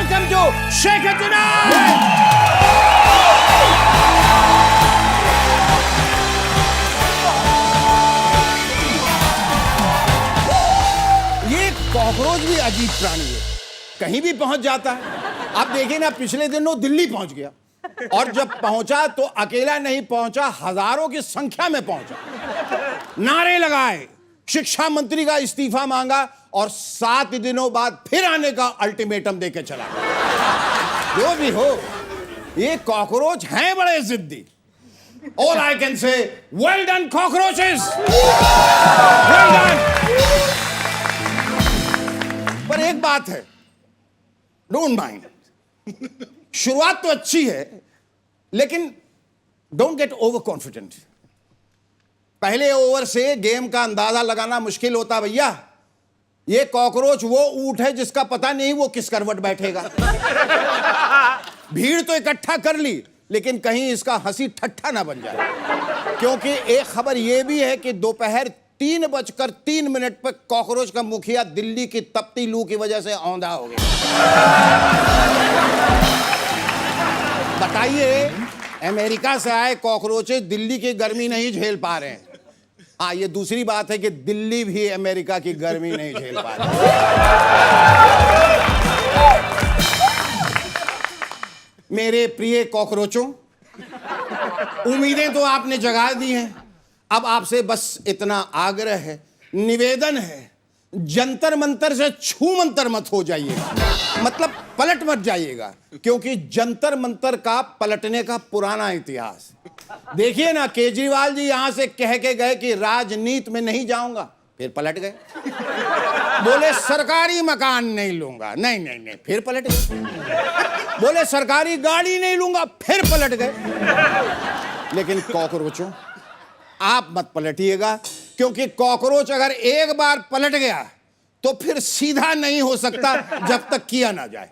Welcome to shake it tonight. ये cockroach भी अजीब प्राणी है, कहीं भी पहुंच जाता है। आप देखिए ना, पिछले दिनों दिल्ली पहुंच गया और जब पहुंचा तो अकेला नहीं पहुंचा, हजारों की संख्या में पहुंचा। नारे लगाए, शिक्षा मंत्री का इस्तीफा मांगा और 7 दिनों बाद फिर आने का अल्टीमेटम देके चला। जो भी हो, ये कॉकरोच हैं बड़े जिद्दी। All I can say, well done cockroaches, well done। पर एक बात है, डोंट माइंड, शुरुआत तो अच्छी है लेकिन डोंट गेट ओवर कॉन्फिडेंट। पहले ओवर से गेम का अंदाजा लगाना मुश्किल होता भैया। ये कॉकरोच वो ऊंट है जिसका पता नहीं वो किस करवट बैठेगा। भीड़ तो इकट्ठा कर ली लेकिन कहीं इसका हंसी ठट्ठा ना बन जाए, क्योंकि एक खबर यह भी है कि दोपहर 3:03 पर कॉकरोच का मुखिया दिल्ली की तपती लू की वजह से औंधा हो गया। बताइए, अमेरिका से आए कॉकरोचेस दिल्ली की गर्मी नहीं झेल पा रहे हैं। हाँ, ये दूसरी बात है कि दिल्ली भी अमेरिका की गर्मी नहीं झेल पा रही। मेरे प्रिय कॉकरोचों, उम्मीदें तो आपने जगा दी हैं। अब आपसे बस इतना आग्रह है, निवेदन है, जंतर मंतर से छू मंतर मत हो जाइएगा, मतलब पलट मत जाइएगा, क्योंकि जंतर मंतर का पलटने का पुराना इतिहास। देखिए ना, केजरीवाल जी यहां से कह के गए कि राजनीति में नहीं जाऊंगा, फिर पलट गए। बोले सरकारी मकान नहीं लूंगा, नहीं नहीं नहीं, फिर पलट गए। बोले सरकारी गाड़ी नहीं लूंगा, फिर पलट गए। लेकिन कॉकरोचों, आप मत पलटिएगा, क्योंकि कॉकरोच अगर एक बार पलट गया तो फिर सीधा नहीं हो सकता जब तक किया ना जाए।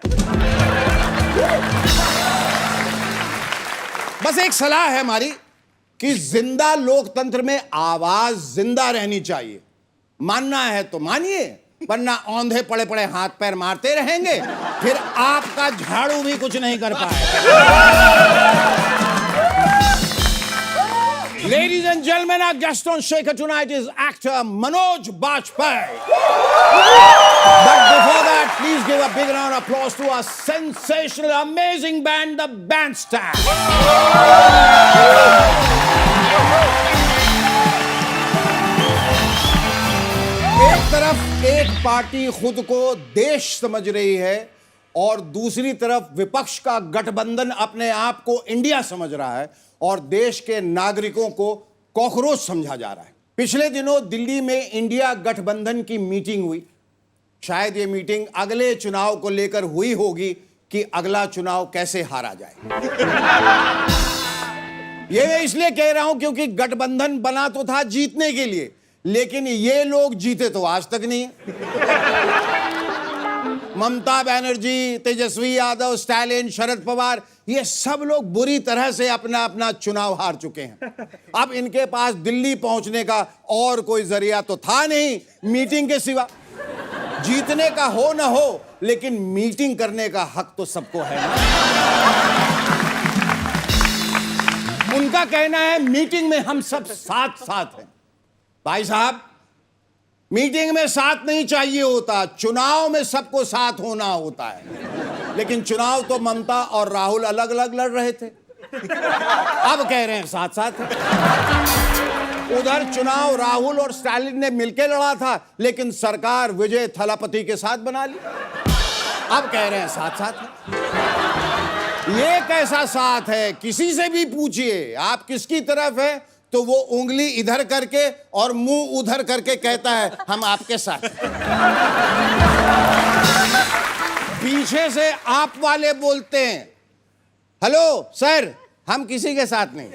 बस एक सलाह है हमारी कि जिंदा लोकतंत्र में आवाज जिंदा रहनी चाहिए। मानना है तो मानिए, वरना औंधे पड़े पड़े हाथ पैर मारते रहेंगे, फिर आपका झाड़ू भी कुछ नहीं कर पाएगा। Ladies and gentlemen, our guest on Shaker tonight is actor Manoj Bajpayee. But before that, please give a big round of applause to our sensational, amazing band, the Bandstand. एक तरफ एक पार्टी खुद को देश समझ रही है और दूसरी तरफ विपक्ष का गठबंधन अपने आप को इंडिया समझ रहा है और देश के नागरिकों को कॉकरोच समझा जा रहा है। पिछले दिनों दिल्ली में इंडिया गठबंधन की मीटिंग हुई। शायद ये मीटिंग अगले चुनाव को लेकर हुई होगी कि अगला चुनाव कैसे हारा जाए। ये मैं इसलिए कह रहा हूं क्योंकि गठबंधन बना तो था जीतने के लिए, लेकिन ये लोग जीते तो आज तक नहीं है। ममता बनर्जी, तेजस्वी यादव, स्टालिन, शरद पवार, ये सब लोग बुरी तरह से अपना अपना चुनाव हार चुके हैं। अब इनके पास दिल्ली पहुंचने का और कोई जरिया तो था नहीं मीटिंग के सिवा। जीतने का हो ना हो, लेकिन मीटिंग करने का हक तो सबको है ना। उनका कहना है मीटिंग में हम सब साथ साथ हैं। भाई साहब, मीटिंग में साथ नहीं चाहिए होता, चुनाव में सबको साथ होना होता है। लेकिन चुनाव तो ममता और राहुल अलग अलग लड़ रहे थे, अब कह रहे हैं साथ साथ। उधर चुनाव राहुल और स्टालिन ने मिलकर लड़ा था, लेकिन सरकार विजय थलापति के साथ बना ली, अब कह रहे हैं साथ साथ। ये कैसा साथ है? किसी से भी पूछिए आप किसकी तरफ है, तो वो उंगली इधर करके और मुंह उधर करके कहता है हम आपके साथ। पीछे से आप वाले बोलते हैं हेलो सर, हम किसी के साथ नहीं।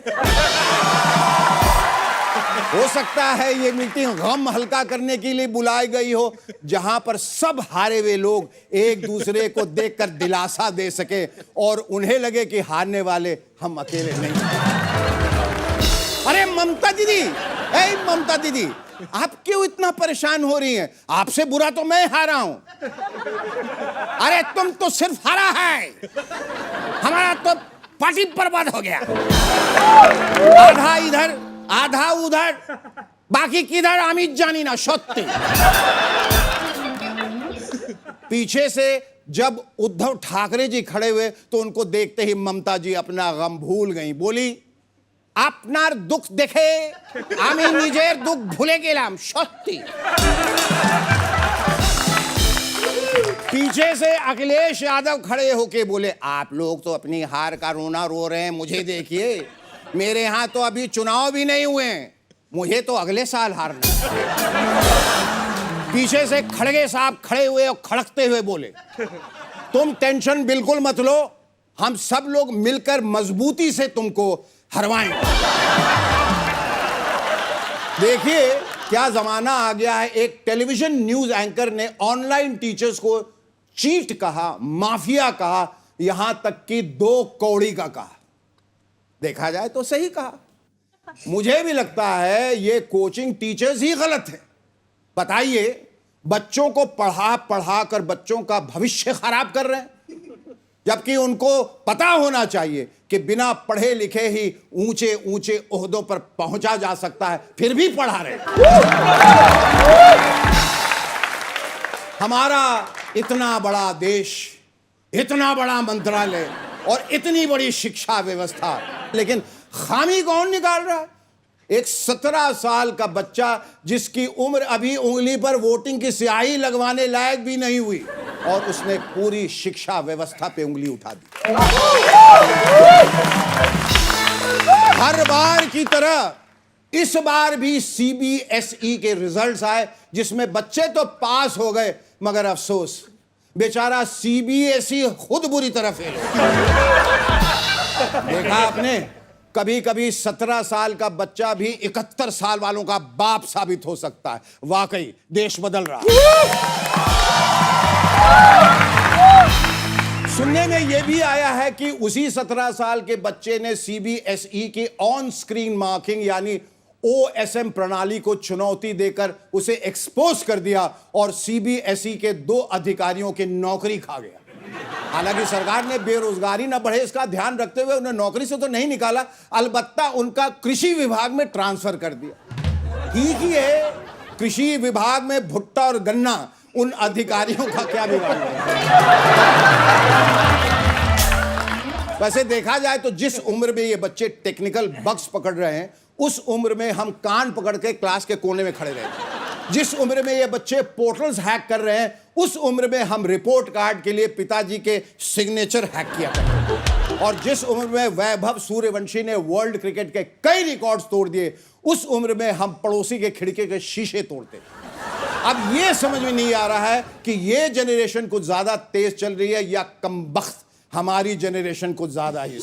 हो सकता है ये मीटिंग गम हल्का करने के लिए बुलाई गई हो, जहां पर सब हारे हुए लोग एक दूसरे को देखकर दिलासा दे सके और उन्हें लगे कि हारने वाले हम अकेले नहीं। अरे ममता दीदी, ए ममता दीदी, आप क्यों इतना परेशान हो रही हैं? आपसे बुरा तो मैं हारा हूं। अरे तुम तो सिर्फ हारा है, हमारा तो पार्टी बर्बाद हो गया। आधा इधर आधा उधर, बाकी किधर अमित जानी ना सत्य। पीछे से जब उद्धव ठाकरे जी खड़े हुए तो उनको देखते ही ममता जी अपना गम भूल गई। बोली, আপনার दुख देखे আমি নিজের दुख भूले गेलाम सत्य। पीछे से अखिलेश यादव खड़े होके बोले, आप लोग तो अपनी हार का रोना रो रहे हैं, मुझे देखिए, मेरे यहां तो अभी चुनाव भी नहीं हुए हैं, मुझे तो अगले साल हारना। पीछे से खड़गे साहब खड़े हुए और खड़कते हुए बोले, तुम टेंशन बिल्कुल मत लो, हम सब लोग मिलकर मजबूती से तुमको हरवाएंगे। देखिए क्या जमाना आ गया है। एक टेलीविजन न्यूज एंकर ने ऑनलाइन टीचर्स को चीट कहा, माफिया कहा, यहां तक कि 2 कौड़ी का कहा। देखा जाए तो सही कहा। मुझे भी लगता है ये कोचिंग टीचर्स ही गलत है। बताइए, बच्चों को पढ़ा पढ़ा कर बच्चों का भविष्य खराब कर रहे हैं, जबकि उनको पता होना चाहिए कि बिना पढ़े लिखे ही ऊंचे ऊंचे ओहदों पर पहुंचा जा सकता है, फिर भी पढ़ा रहे। हमारा इतना बड़ा देश, इतना बड़ा मंत्रालय और इतनी बड़ी शिक्षा व्यवस्था, लेकिन खामी कौन निकाल रहा है? एक 17 साल का बच्चा जिसकी उम्र अभी उंगली पर वोटिंग की स्याही लगवाने लायक भी नहीं हुई, और उसने पूरी शिक्षा व्यवस्था पे उंगली उठा दी। हर बार की तरह इस बार भी सीबीएसई के रिजल्ट्स आए, जिसमें बच्चे तो पास हो गए, मगर अफसोस बेचारा सीबीएसई खुद बुरी तरह फेल हो। देखा आपने, कभी कभी 17 साल का बच्चा भी 71 साल वालों का बाप साबित हो सकता है। वाकई देश बदल रहा है। सुनने में यह भी आया है कि उसी 17 साल के बच्चे ने सीबीएसई की ऑन स्क्रीन मार्किंग यानी ओएसएम प्रणाली को चुनौती देकर उसे एक्सपोज कर दिया और सीबीएसई के 2 अधिकारियों की नौकरी खा गया। हालांकि सरकार ने बेरोजगारी न बढ़े इसका ध्यान रखते हुए उन्हें नौकरी से तो नहीं निकाला, अलबत्ता उनका कृषि विभाग में ट्रांसफर कर दिया। ठीक ही है, कृषि विभाग में भुट्टा और गन्ना, उन अधिकारियों का क्या विभाग है? वैसे देखा जाए तो जिस उम्र में ये बच्चे टेक्निकल बग्स पकड़ रहे हैं, उस उम्र में हम कान पकड़ के क्लास के कोने में खड़े रहे। जिस उम्र में ये बच्चे पोर्टल्स हैक कर रहे हैं, उस उम्र में हम रिपोर्ट कार्ड के लिए पिताजी के सिग्नेचर हैक किया करते। और जिस उम्र में वैभव सूर्यवंशी ने वर्ल्ड क्रिकेट के कई रिकॉर्ड्स तोड़ दिए, उस उम्र में हम पड़ोसी के खिड़की के शीशे तोड़ते। अब ये समझ में नहीं आ रहा है कि ये जनरेशन कुछ ज्यादा तेज चल रही है या कमबख्त हमारी जनरेशन कुछ ज्यादा ही